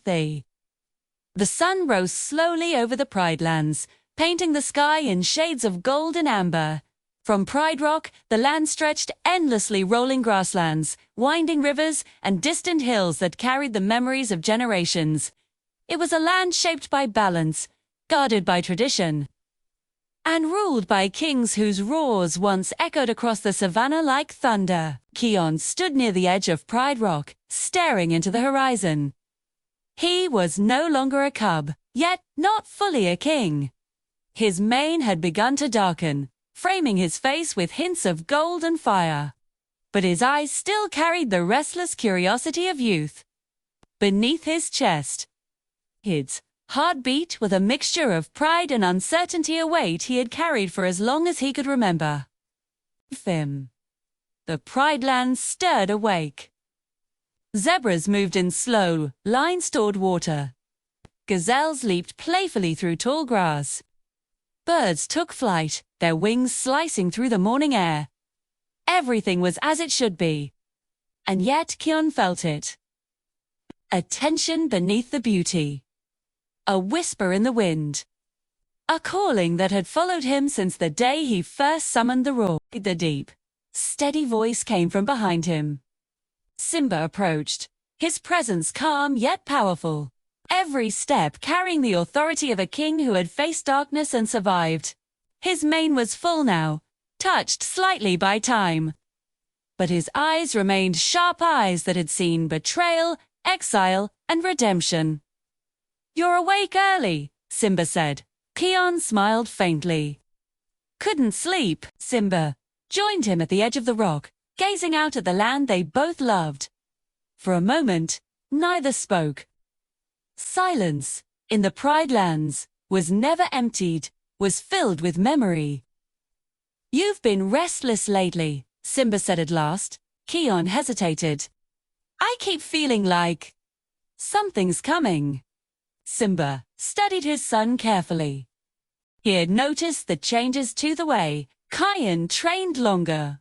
thee. The sun rose slowly over the Pride Lands, painting the sky in shades of gold and amber. From Pride Rock, the land stretched endlessly, rolling grasslands, winding rivers, and distant hills that carried the memories of generations. It was a land shaped by balance, guarded by tradition, and ruled by kings whose roars once echoed across the savannah like thunder. Kion stood near the edge of Pride Rock, staring into the horizon. He was no longer a cub, yet not fully a king. His mane had begun to darken, framing his face with hints of gold and fire. But his eyes still carried the restless curiosity of youth. Beneath his chest, his heart beat with a mixture of pride and uncertainty, a weight he had carried for as long as he could remember. Fim. The Pride Lands stirred awake. Zebras moved in slow lines toward water. Gazelles leaped playfully through tall grass. Birds took flight, their wings slicing through the morning air. Everything was as it should be. And yet Kion felt it. A tension beneath the beauty. A whisper in the wind. A calling that had followed him since the day he first summoned the roar. The deep, steady voice came from behind him. Simba approached, his presence calm yet powerful. Every step carrying the authority of a king who had faced darkness and survived. His mane was full now, touched slightly by time. But his eyes remained sharp eyes that had seen betrayal, exile, and redemption. "You're awake early," Simba said. Kion smiled faintly. "Couldn't sleep." Simba joined him at the edge of the rock, gazing out at the land they both loved. For a moment, neither spoke. Silence, in the Pride Lands, was never emptied, was filled with memory. "You've been restless lately," Simba said at last. Kion hesitated. "I keep feeling like something's coming." Simba studied his son carefully. He had noticed the changes to the way Kion trained longer,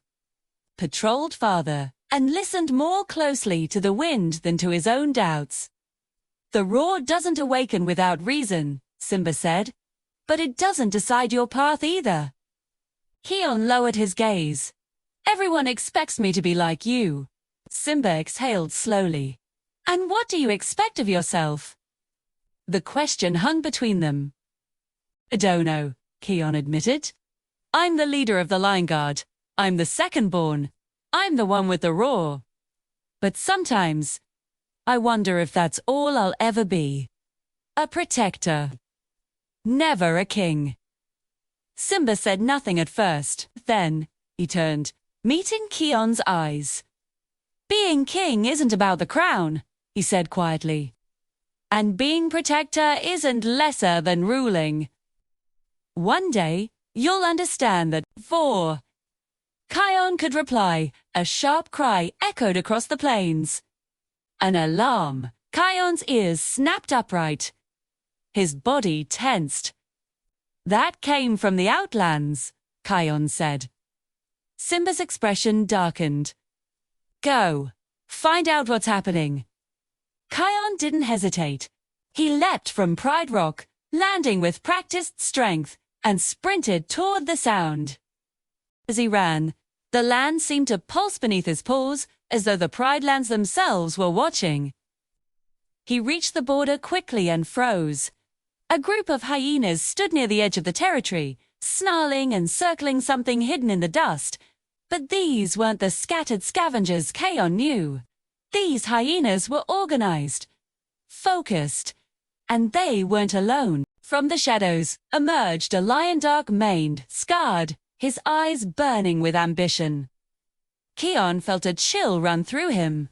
patrolled farther, and listened more closely to the wind than to his own doubts. "The roar doesn't awaken without reason," Simba said, "but it doesn't decide your path either." Kion lowered his gaze. "Everyone expects me to be like you." Simba exhaled slowly. "And what do you expect of yourself?" The question hung between them. "I don't know," Kion admitted. "I'm the leader of the Lion Guard. I'm the second-born. I'm the one with the roar. But sometimes, I wonder if that's all I'll ever be. A protector. Never a king." Simba said nothing at first. Then, he turned, meeting Kion's eyes. "Being king isn't about the crown," he said quietly. "And being protector isn't lesser than ruling. One day, you'll understand that." "For," Kion could reply, a sharp cry echoed across the plains. An alarm. Kion's ears snapped upright. His body tensed. "That came from the Outlands," Kion said. Simba's expression darkened. "Go. Find out what's happening." Kion didn't hesitate. He leapt from Pride Rock, landing with practiced strength, and sprinted toward the sound. As he ran, the land seemed to pulse beneath his paws, as though the Pride Lands themselves were watching. He reached the border quickly and froze. A group of hyenas stood near the edge of the territory, snarling and circling something hidden in the dust. But these weren't the scattered scavengers Kion knew. These hyenas were organized, focused, and they weren't alone. From the shadows emerged a lion, dark-maned, scarred, his eyes burning with ambition. Kion felt a chill run through him.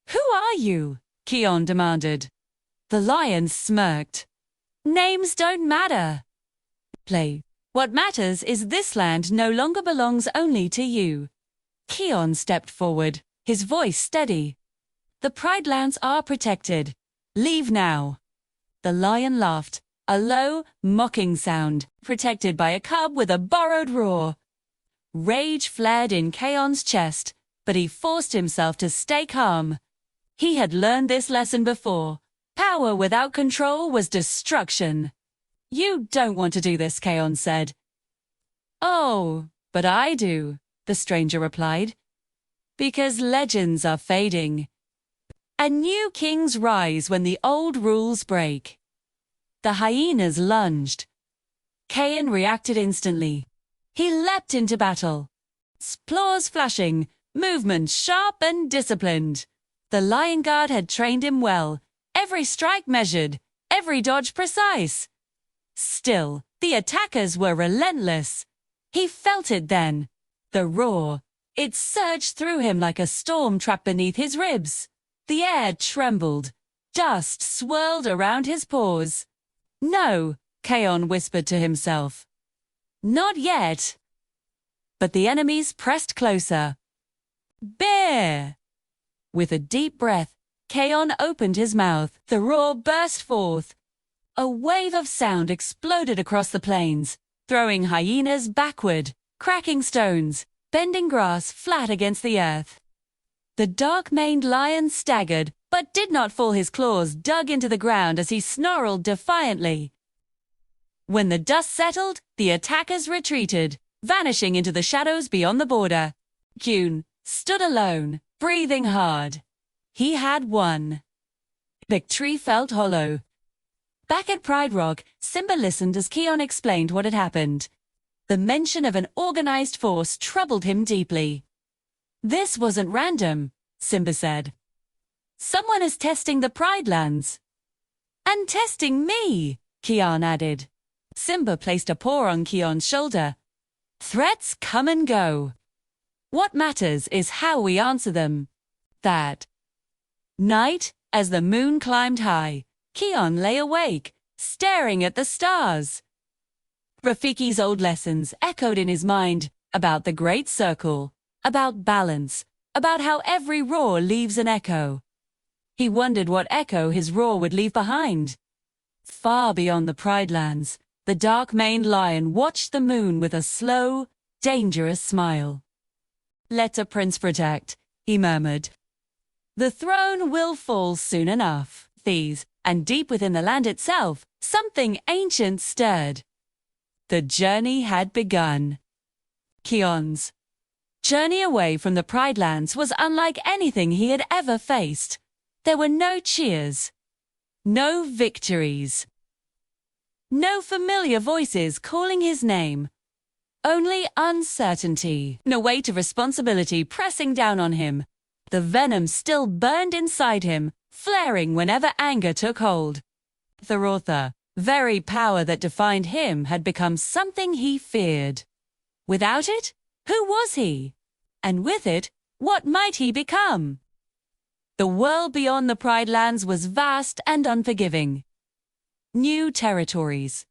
"Who are you?" Kion demanded. The lion smirked. "Names don't matter. Play. What matters is this land no longer belongs only to you." Kion stepped forward, his voice steady. "The Pride Lands are protected. Leave now." The lion laughed, a low, mocking sound, protected by a cub with a borrowed roar. Rage flared in Kion's chest, but he forced himself to stay calm. He had learned this lesson before. Power without control was destruction. You don't want to do this, Kion said. Oh, but I do, the stranger replied. Because legends are fading. And new kings rise when the old rules break. The hyenas lunged. Kion reacted instantly. He leapt into battle. Claws flashing, movement sharp and disciplined. The lion guard had trained him well, every strike measured, every dodge precise. Still, the attackers were relentless. He felt it then. The roar. It surged through him like a storm trapped beneath his ribs. The air trembled. Dust swirled around his paws. No, Kion whispered to himself. Not yet. But the enemies pressed closer. Bear! With a deep breath, Kion opened his mouth. The roar burst forth. A wave of sound exploded across the plains, throwing hyenas backward, cracking stones, bending grass flat against the earth. The dark-maned lion staggered, but did not fall. His claws dug into the ground as he snarled defiantly. When the dust settled, the attackers retreated, vanishing into the shadows beyond the border. Kion stood alone, breathing hard. He had won. Victory felt hollow. Back at Pride Rock, Simba listened as Kion explained what had happened. The mention of an organized force troubled him deeply. This wasn't random, Simba said. Someone is testing the Pride Lands. And testing me, Kion added. Simba placed a paw on Kion's shoulder. Threats come and go. What matters is how we answer them. That night, as the moon climbed high, Kion lay awake, staring at the stars. Rafiki's old lessons echoed in his mind about the Great Circle, about balance, about how every roar leaves an echo. He wondered what echo his roar would leave behind. Far beyond the Pride Lands, the dark-maned lion watched the moon with a slow, dangerous smile. Let a prince protect, he murmured. The throne will fall soon enough. These, and deep within the land itself, something ancient stirred. The journey had begun. Kion's journey away from the Pride Lands was unlike anything he had ever faced. There were no cheers, no victories, no familiar voices calling his name. Only uncertainty, and a weight of responsibility pressing down on him. The venom still burned inside him, flaring whenever anger took hold. The author, very power that defined him, had become something he feared. Without it, who was he? And with it, what might he become? The world beyond the Pride Lands was vast and unforgiving. New territories,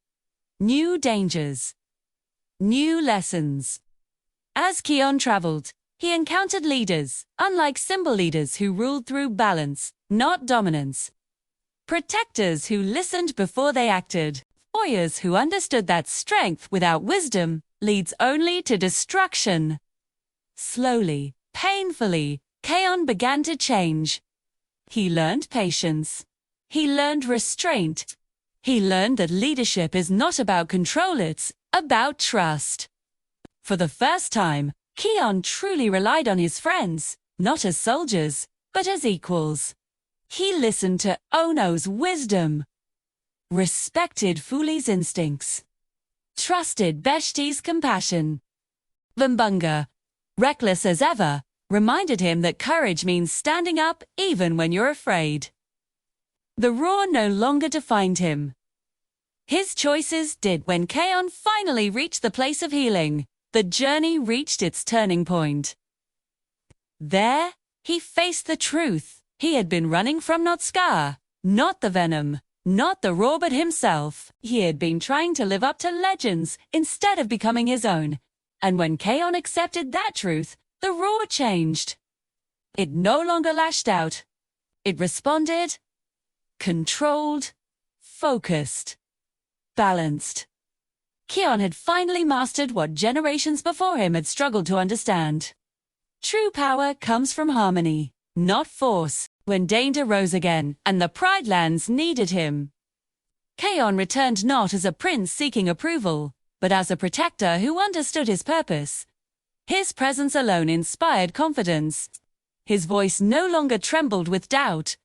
new dangers, new lessons. As Kion traveled, he encountered leaders, unlike symbol leaders who ruled through balance, not dominance. Protectors who listened before they acted. Warriors who understood that strength without wisdom leads only to destruction. Slowly, painfully, Kion began to change. He learned patience. He learned restraint. He learned that leadership is not about control, it's about trust. For the first time, Kion truly relied on his friends, not as soldiers, but as equals. He listened to Ono's wisdom, respected Fuli's instincts, trusted Beshti's compassion. Vimbunga, reckless as ever, reminded him that courage means standing up even when you're afraid. The roar no longer defined him. His choices did. When Kion finally reached the place of healing, the journey reached its turning point. There, he faced the truth. He had been running from not Scar, not the venom, not the roar, but himself. He had been trying to live up to legends instead of becoming his own. And when Kion accepted that truth, the roar changed. It no longer lashed out. It responded, controlled, focused, balanced. Kion had finally mastered what generations before him had struggled to understand. True power comes from harmony, not force. when danger rose again and the Pride Lands needed him. Kion returned not as a prince seeking approval, but as a protector who understood his purpose. His presence alone inspired confidence. His voice no longer trembled with doubt.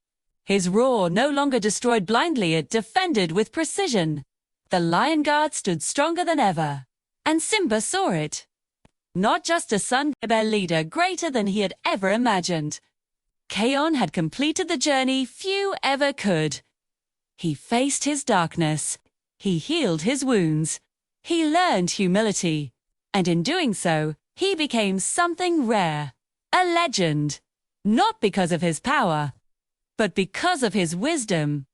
His roar no longer destroyed blindly, it defended with precision. The Lion Guard stood stronger than ever. And Simba saw it. Not just a son, a leader greater than he had ever imagined. Kion had completed the journey few ever could. He faced his darkness. He healed his wounds. He learned humility. And in doing so, he became something rare. A legend. Not because of his power, but because of his wisdom.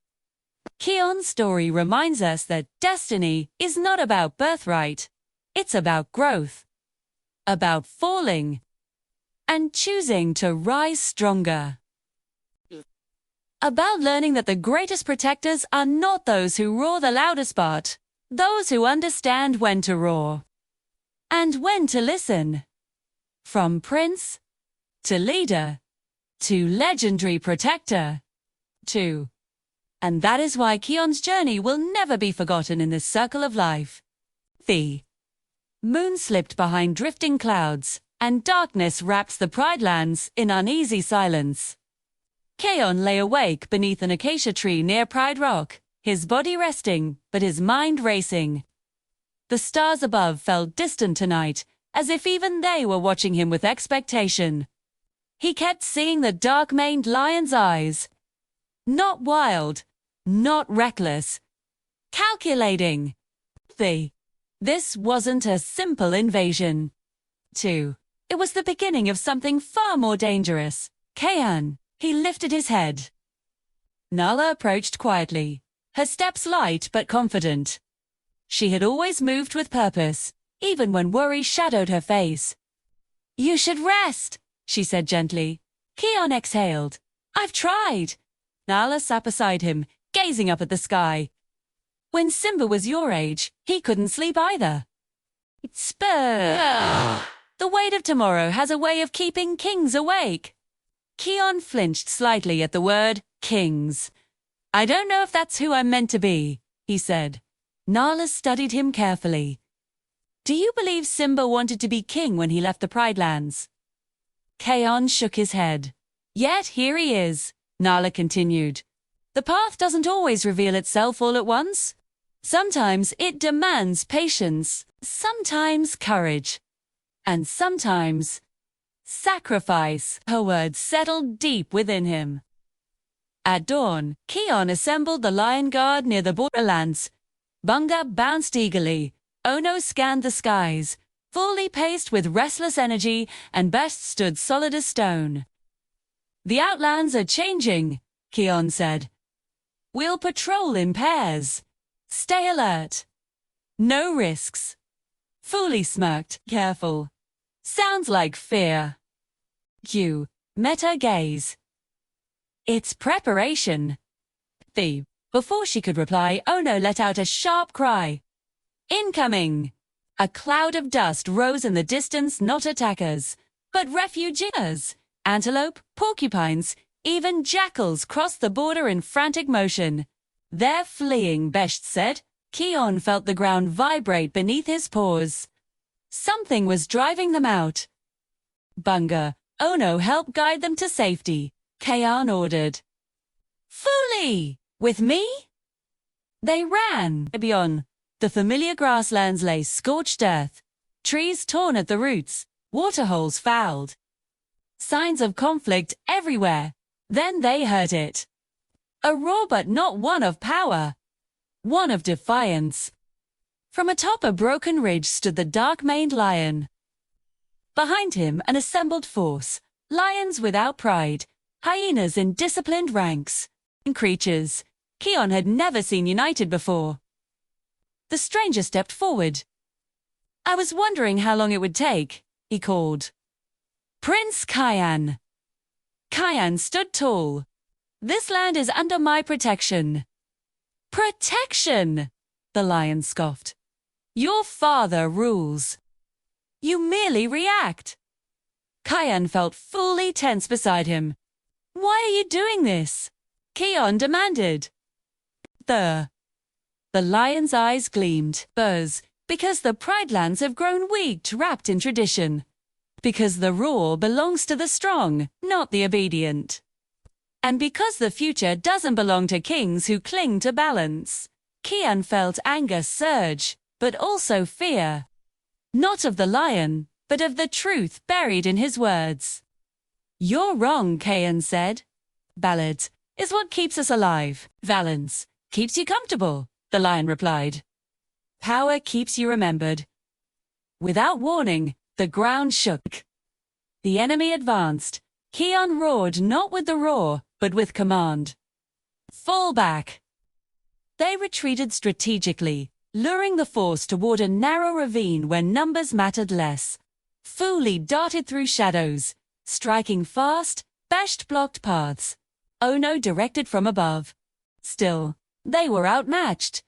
Kion's story reminds us that destiny is not about birthright. It's about growth. About falling. And choosing to rise stronger. About learning that the greatest protectors are not those who roar the loudest but those who understand when to roar. And when to listen. From prince to leader to legendary protector to. And that is why Kion's journey will never be forgotten in this circle of life. The moon slipped behind drifting clouds, and darkness wrapped the Pride Lands in uneasy silence. Kion lay awake beneath an acacia tree near Pride Rock, his body resting, but his mind racing. The stars above felt distant tonight, as if even they were watching him with expectation. He kept seeing the dark-maned lion's eyes. Not wild, not reckless. Calculating. This wasn't a simple invasion. It was the beginning of something far more dangerous. Kion. He lifted his head. Nala approached quietly, her steps light but confident. She had always moved with purpose, even when worry shadowed her face. "You should rest," she said gently. Kion exhaled. "I've tried." Nala sat beside him, gazing up at the sky. "When Simba was your age, he couldn't sleep either." The weight of tomorrow has a way of keeping kings awake. Kion flinched slightly at the word, kings. "I don't know if that's who I'm meant to be," he said. Nala studied him carefully. "Do you believe Simba wanted to be king when he left the Pride Lands?" Kion shook his head. "Yet here he is," Nala continued. "The path doesn't always reveal itself all at once. Sometimes it demands patience, sometimes courage, and sometimes sacrifice." Her words settled deep within him. At dawn, Kion assembled the Lion Guard near the borderlands. Bunga bounced eagerly. Ono scanned the skies, fully paced with restless energy, and Best stood solid as stone. "The outlands are changing," Kion said. "We'll patrol in pairs. Stay alert. No risks." Fully smirked, careful. "Sounds like fear." You met her gaze. "It's preparation." Before she could reply, Ono let out a sharp cry. "Incoming!" A cloud of dust rose in the distance, not attackers, but refugees. Antelope, porcupines, even jackals crossed the border in frantic motion. "They're fleeing," Best said. Kion felt the ground vibrate beneath his paws. Something was driving them out. "Bunga, Ono helped guide them to safety," Kion ordered. "Fully! With me?" They ran. Beyond, the familiar grasslands lay scorched earth, trees torn at the roots, waterholes fouled. Signs of conflict everywhere. Then they heard it. A roar, but not one of power. One of defiance. From atop a broken ridge stood the dark-maned lion. Behind him, an assembled force. Lions without pride. Hyenas in disciplined ranks. Creatures Kion had never seen united before. The stranger stepped forward. "I was wondering how long it would take," he called. "Prince Kion." Kion stood tall. "This land is under my protection." "Protection!" the lion scoffed. "Your father rules. You merely react." Kion felt fully tense beside him. Why are you doing this? Kion demanded. The lion's eyes gleamed. Because the Pridelands have grown weak, wrapped in tradition. Because the roar belongs to the strong, not the obedient. And because the future doesn't belong to kings who cling to balance. Kion felt anger surge, but also fear. Not of the lion, but of the truth buried in his words. You're wrong, Kion said. Balance is what keeps us alive. Valence keeps you comfortable, the lion replied. Power keeps you remembered. Without warning, the ground shook. The enemy advanced. Kion roared not with the roar, but with command. Fall back. They retreated strategically, luring the force toward a narrow ravine where numbers mattered less. Fuli darted through shadows, striking fast, bashed blocked paths. Ono directed from above. Still, they were outmatched.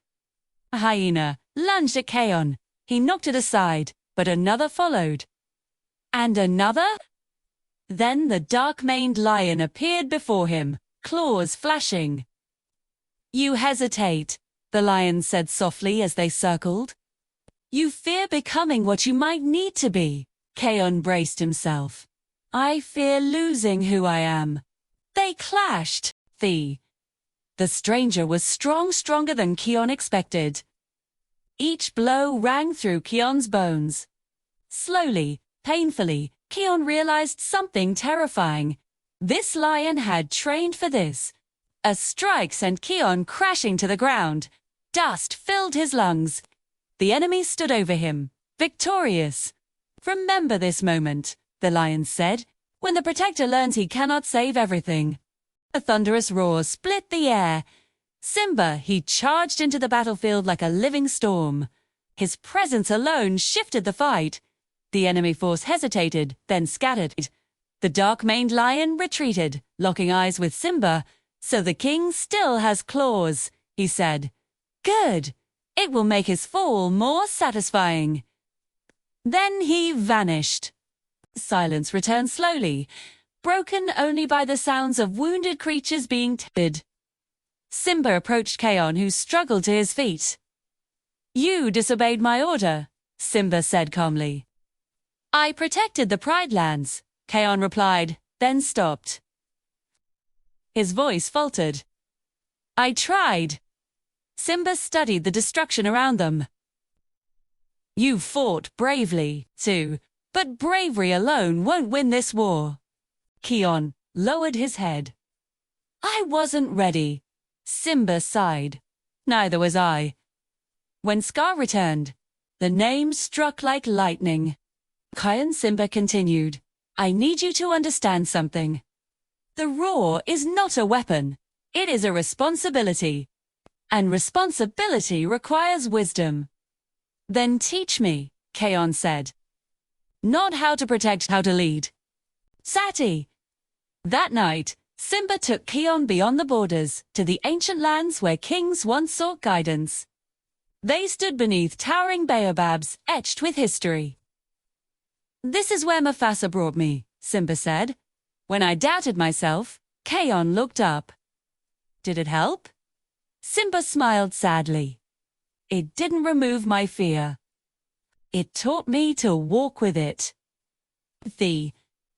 A hyena lunged at Kion. He knocked it aside, but another followed. And another? Then the dark-maned lion appeared before him, claws flashing. You hesitate, the lion said softly as they circled. You fear becoming what you might need to be. Kion braced himself. I fear losing who I am. They clashed. The stranger was stronger than Kion expected. Each blow rang through Kion's bones. Slowly, painfully, Kion realized something terrifying. This lion had trained for this. A strike sent Kion crashing to the ground. Dust filled his lungs. The enemy stood over him, victorious. Remember this moment, the lion said, when the Protector learns he cannot save everything. A thunderous roar split the air. Simba, he charged into the battlefield like a living storm. His presence alone shifted the fight. The enemy force hesitated, then scattered. The dark-maned lion retreated, locking eyes with Simba. So the king still has claws, he said. Good. It will make his fall more satisfying. Then he vanished. Silence returned slowly, broken only by the sounds of wounded creatures being tended. Simba approached Kion, who struggled to his feet. You disobeyed my order, Simba said calmly. I protected the Pridelands, Kion replied, then stopped. His voice faltered. I tried. Simba studied the destruction around them. You fought bravely, too, but bravery alone won't win this war. Kion lowered his head. I wasn't ready. Simba sighed. Neither was I. When Scar returned, the name struck like lightning. Kion Simba continued. I need you to understand something. The roar is not a weapon. It is a responsibility. And responsibility requires wisdom. Then teach me, Kion said. Not how to protect, how to lead. Sati. That night, Simba took Kion beyond the borders, to the ancient lands where kings once sought guidance. They stood beneath towering baobabs, etched with history. This is where Mufasa brought me, Simba said. When I doubted myself, Kion looked up. Did it help? Simba smiled sadly. It didn't remove my fear. It taught me to walk with it. The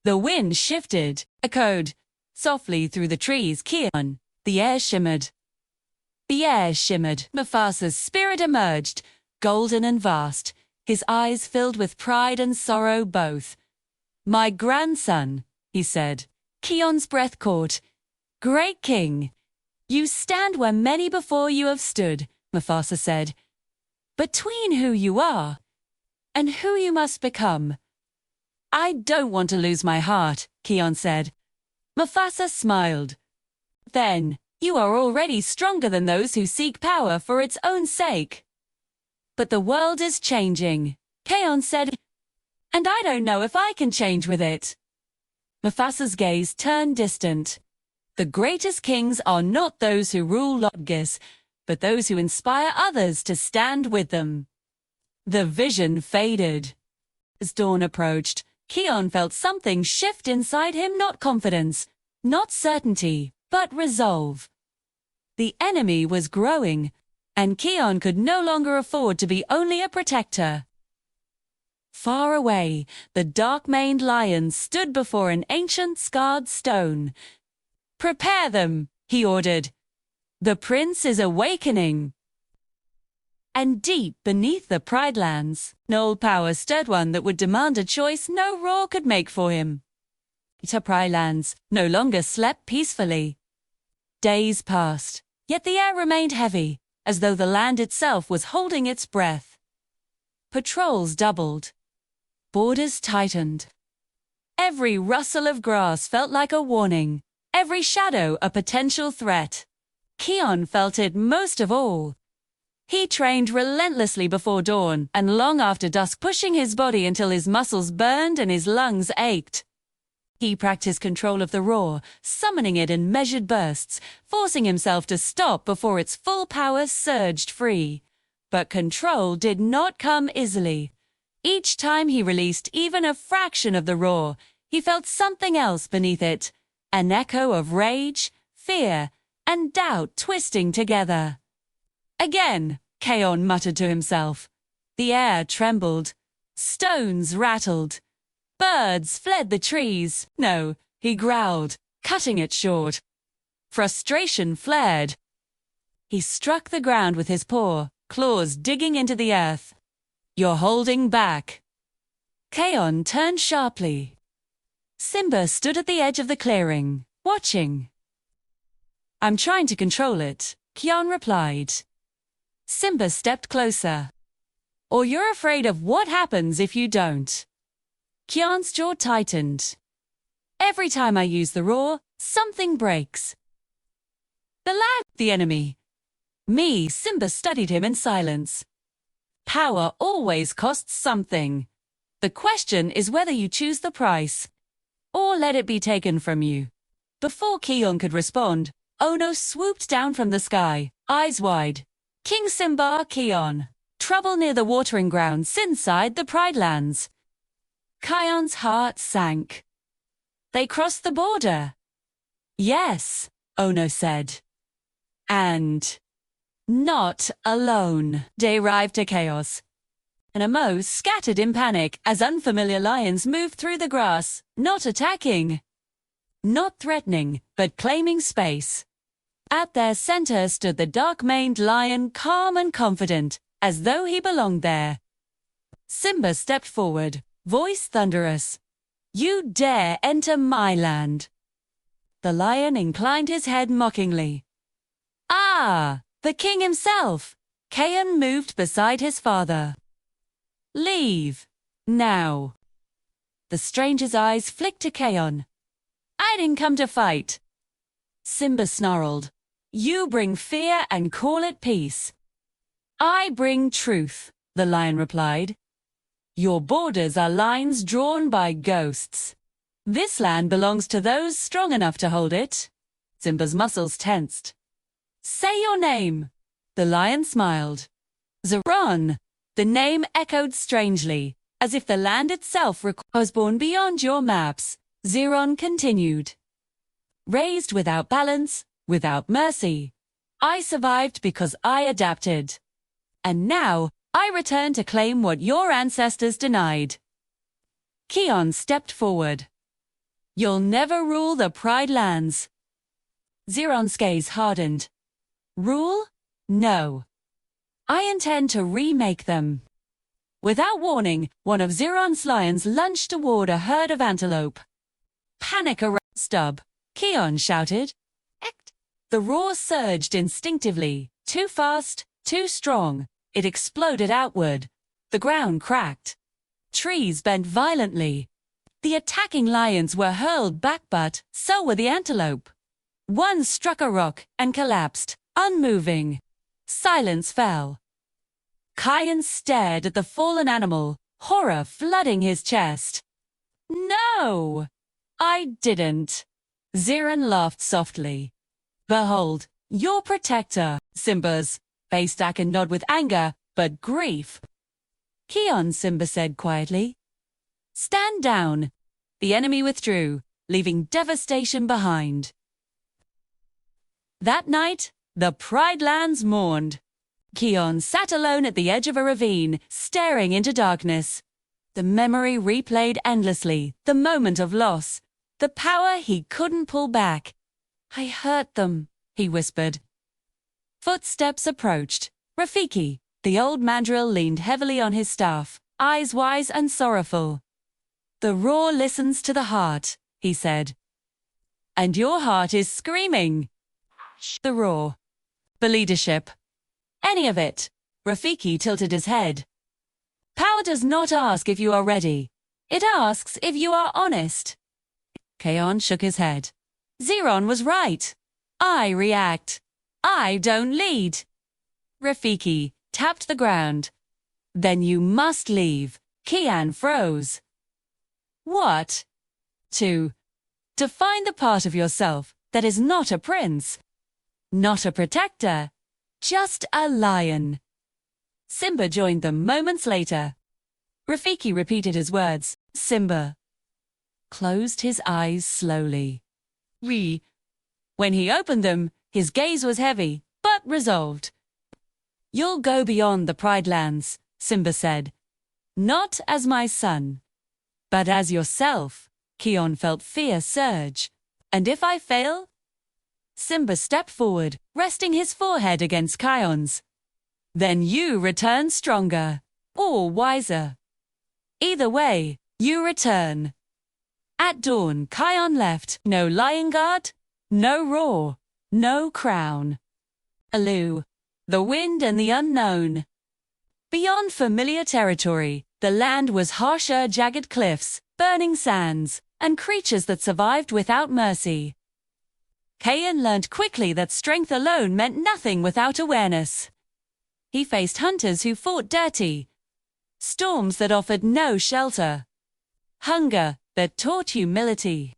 wind shifted, echoed, softly through the trees. Kion, the air shimmered. The air shimmered. Mufasa's spirit emerged, golden and vast, his eyes filled with pride and sorrow both. My grandson, he said. Kion's breath caught. Great King, you stand where many before you have stood, Mufasa said. Between who you are and who you must become. I don't want to lose my heart, Kion said. Mufasa smiled. Then, you are already stronger than those who seek power for its own sake. But the world is changing, Kion said, and I don't know if I can change with it. Mufasa's gaze turned distant. The greatest kings are not those who rule Logis, but those who inspire others to stand with them. The vision faded. As dawn approached, Kion felt something shift inside him, not confidence, Not certainty, but resolve. The enemy was growing, and Kion could no longer afford to be only a protector. Far away, the dark-maned lion stood before an ancient scarred stone. "Prepare them," he ordered. "The prince is awakening." And deep beneath the Pride Lands, an old power stirred one that would demand a choice no roar could make for him. The Pride Lands no longer slept peacefully. Days passed, yet the air remained heavy, as though the land itself was holding its breath. Patrols doubled. Borders tightened. Every rustle of grass felt like a warning, every shadow a potential threat. Kion felt it most of all. He trained relentlessly before dawn and long after dusk, pushing his body until his muscles burned and his lungs ached. He practiced control of the roar, summoning it in measured bursts, forcing himself to stop before its full power surged free. But control did not come easily. Each time he released even a fraction of the roar, he felt something else beneath it, an echo of rage, fear, and doubt twisting together. "Again," Kion muttered to himself. The air trembled. Stones rattled. Birds fled the trees. "No," he growled, cutting it short. Frustration flared. He struck the ground with his paw, claws digging into the earth. "You're holding back." Kion turned sharply. Simba stood at the edge of the clearing, watching. "I'm trying to control it," Kion replied. Simba stepped closer. "Or you're afraid of what happens if you don't." Kion's jaw tightened. "Every time I use the roar, something breaks." The enemy. Me, Simba studied him in silence. Power always costs something. The question is whether you choose the price, or let it be taken from you. Before Kion could respond, Ono swooped down from the sky, eyes wide. "King Simba Kion. Trouble near the watering grounds inside the Pride Lands." Kion's heart sank. "They crossed the border." "Yes," Ono said. "And not alone." They arrived to chaos. And Amo scattered in panic as unfamiliar lions moved through the grass, not attacking. Not threatening, but claiming space. At their center stood the dark-maned lion, calm and confident, as though he belonged there. Simba stepped forward, voice thunderous. "You dare enter my land." The lion inclined his head mockingly. "Ah, the king himself." Kion moved beside his father. "Leave. Now." The stranger's eyes flicked to Kion. "I didn't come to fight." Simba snarled. "You bring fear and call it peace." "I bring truth," the lion replied. "Your borders are lines drawn by ghosts. This land belongs to those strong enough to hold it." Simba's muscles tensed. "Say your name." The lion smiled. "Zeron." The name echoed strangely, as if the land itself was born beyond your maps. Zeron continued. "Raised without balance, without mercy. I survived because I adapted. And now, I return to claim what your ancestors denied." Kion stepped forward. "You'll never rule the Pride Lands." Zeron's gaze hardened. "Rule? No. I intend to remake them." Without warning, one of Zeron's lions lunged toward a herd of antelope. "Panic around stub," Kion shouted. The roar surged instinctively, too fast, too strong. It exploded outward. The ground cracked. Trees bent violently. The attacking lions were hurled back, but so were the antelope. One struck a rock and collapsed, unmoving. Silence fell. Kion stared at the fallen animal, horror flooding his chest. "No, I didn't." Zeron laughed softly. "Behold, your protector." Simba's face darkened not with anger, but grief. "Kion," Simba said quietly. "Stand down." The enemy withdrew, leaving devastation behind. That night, the Pride Lands mourned. Kion sat alone at the edge of a ravine, staring into darkness. The memory replayed endlessly, the moment of loss, the power he couldn't pull back. "I hurt them," he whispered. Footsteps approached. Rafiki, the old mandrill, leaned heavily on his staff, eyes wise and sorrowful. "The roar listens to the heart," he said. "And your heart is screaming." The roar. The leadership. Any of it. Rafiki tilted his head. "Power does not ask if you are ready. It asks if you are honest." Kion shook his head. Zeron was right. I react. I don't lead. Rafiki tapped the ground. "Then you must leave." Kian froze. "What?" To find the part of yourself that is not a prince. Not a protector. Just a lion. Simba joined them moments later. Rafiki repeated his words. Simba closed his eyes slowly. When he opened them, his gaze was heavy, but resolved. "You'll go beyond the Pride Lands," Simba said. "Not as my son, but as yourself." Kion felt fear surge. "And if I fail?" Simba stepped forward, resting his forehead against Kion's. "Then you return stronger, or wiser. Either way, you return." At dawn, Kion left. No lion guard, no roar, no crown. Alu, the wind and the unknown. Beyond familiar territory, the land was harsher, jagged cliffs, burning sands, and creatures that survived without mercy. Kion learned quickly that strength alone meant nothing without awareness. He faced hunters who fought dirty, storms that offered no shelter, hunger that taught humility.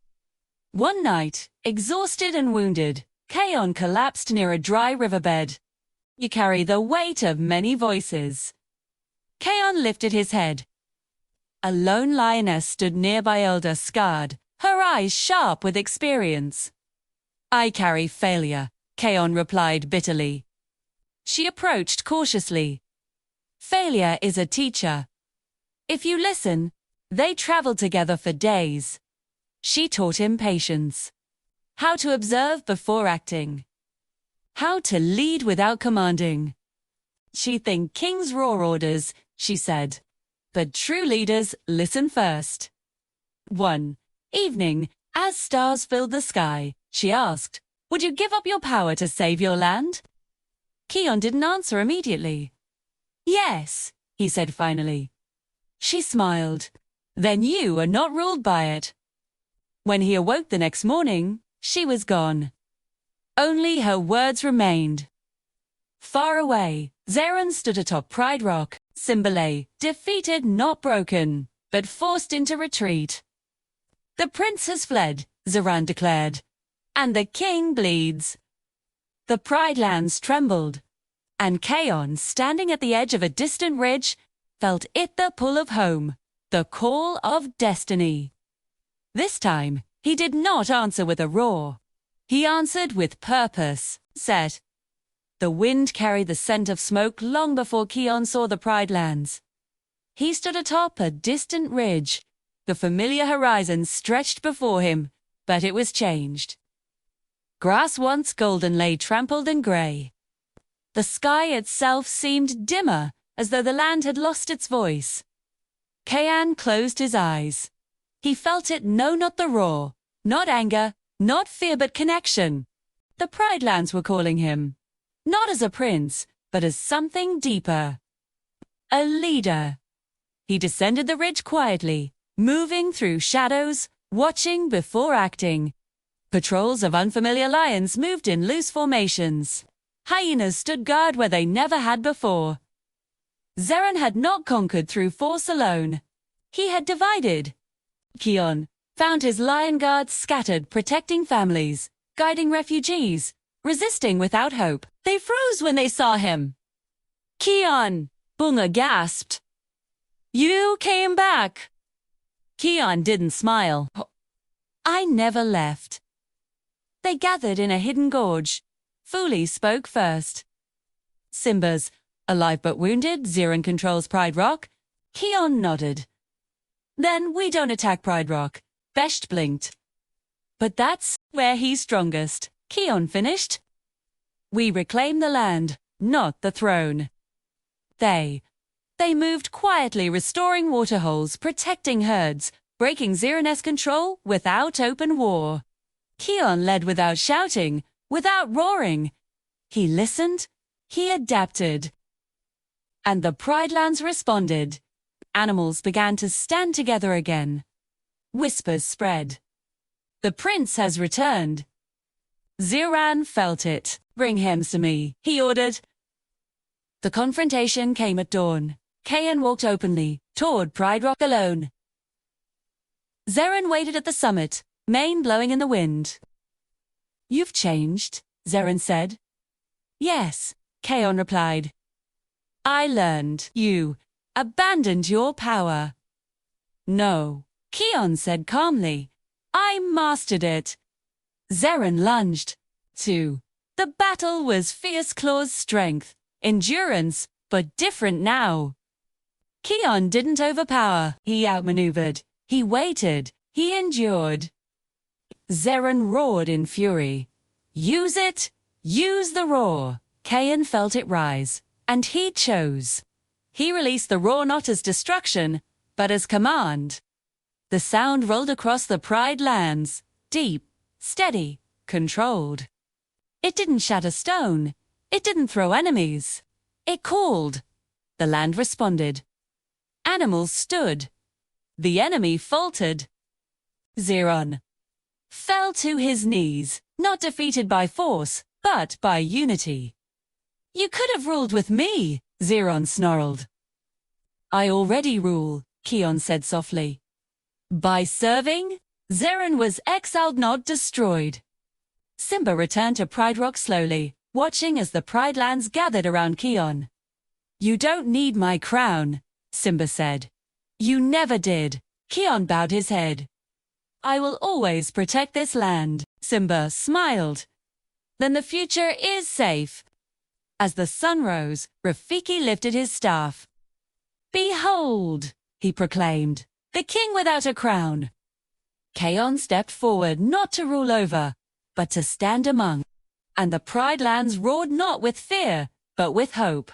One night, exhausted and wounded, Kion collapsed near a dry riverbed. You carry the weight of many voices. Kion lifted his head. A lone lioness stood nearby, elder, scarred, her eyes sharp with experience. "I carry failure," Kion replied bitterly. She approached cautiously. "Failure is a teacher. If you listen, they travel together for days." She taught him patience. How to observe before acting. How to lead without commanding. "She think kings roar orders," she said. "But true leaders listen first." One evening, as stars filled the sky, she asked, "Would you give up your power to save your land?" Kion didn't answer immediately. "Yes," he said finally. She smiled. "Then you are not ruled by it." When he awoke the next morning, she was gone. Only her words remained. Far away, Zeron stood atop Pride Rock. Simba lay, defeated, not broken, but forced into retreat. "The prince has fled," Zeron declared, "and the king bleeds." The Pride Lands trembled, and Kion, standing at the edge of a distant ridge, felt it the pull of home, the call of destiny. This time, he did not answer with a roar. He answered with purpose, set. The wind carried the scent of smoke long before Kion saw the Pride Lands. He stood atop a distant ridge. The familiar horizon stretched before him, but it was changed. Grass once golden lay trampled and grey. The sky itself seemed dimmer, as though the land had lost its voice. Kion closed his eyes. He felt it, no, not the roar, not anger, not fear, but connection. The Pride Lands were calling him. Not as a prince, but as something deeper. A leader. He descended the ridge quietly, moving through shadows, watching before acting. Patrols of unfamiliar lions moved in loose formations. Hyenas stood guard where they never had before. Zeron had not conquered through force alone. He had divided. Kion found his lion guards scattered, protecting families, guiding refugees, resisting without hope. They froze when they saw him. "Kion!" Bunga gasped. "You came back!" Kion didn't smile. I never left. They gathered in a hidden gorge. Fuli spoke first. Simba's, alive but wounded, Zeren controls Pride Rock. Kion nodded. Then we don't attack Pride Rock. Besht blinked. But that's where he's strongest. Kion finished. We reclaim the land, not the throne. They moved quietly, restoring waterholes, protecting herds, breaking Zeren's control without open war. Kion led without shouting, without roaring. He listened, he adapted. And the Pridelands responded. Animals began to stand together again. Whispers spread. The prince has returned. Zeren felt it. Bring him to me, he ordered. The confrontation came at dawn. Kion walked openly toward Pride Rock alone. Zeren waited at the summit, mane blowing in the wind. You've changed, Zeren said. Yes, Kion replied. I learned. You abandoned your power. No, Kion said calmly. I mastered it. Zeren lunged. 2. The battle was Fierce Claw's strength, endurance, but different now. Kion didn't overpower, he outmaneuvered. He waited, he endured. Zeren roared in fury. Use it, use the roar. Kion felt it rise, and he chose. He released the roar not as destruction, but as command. The sound rolled across the Pride lands, deep, steady, controlled. It didn't shatter stone. It didn't throw enemies. It called. The land responded. Animals stood. The enemy faltered. Zeren fell to his knees, not defeated by force, but by unity. You could have ruled with me, Zeren snarled. I already rule, Kion said softly. By serving? Zeren was exiled, not destroyed. Simba returned to Pride Rock slowly, watching as the Pride lands gathered around Kion. You don't need my crown, Simba said. You never did. Kion bowed his head. I will always protect this land, Simba smiled. Then the future is safe. As the sun rose, Rafiki lifted his staff. Behold, he proclaimed, the king without a crown. Kion stepped forward not to rule over, but to stand among. And the Pride lands roared not with fear, but with hope.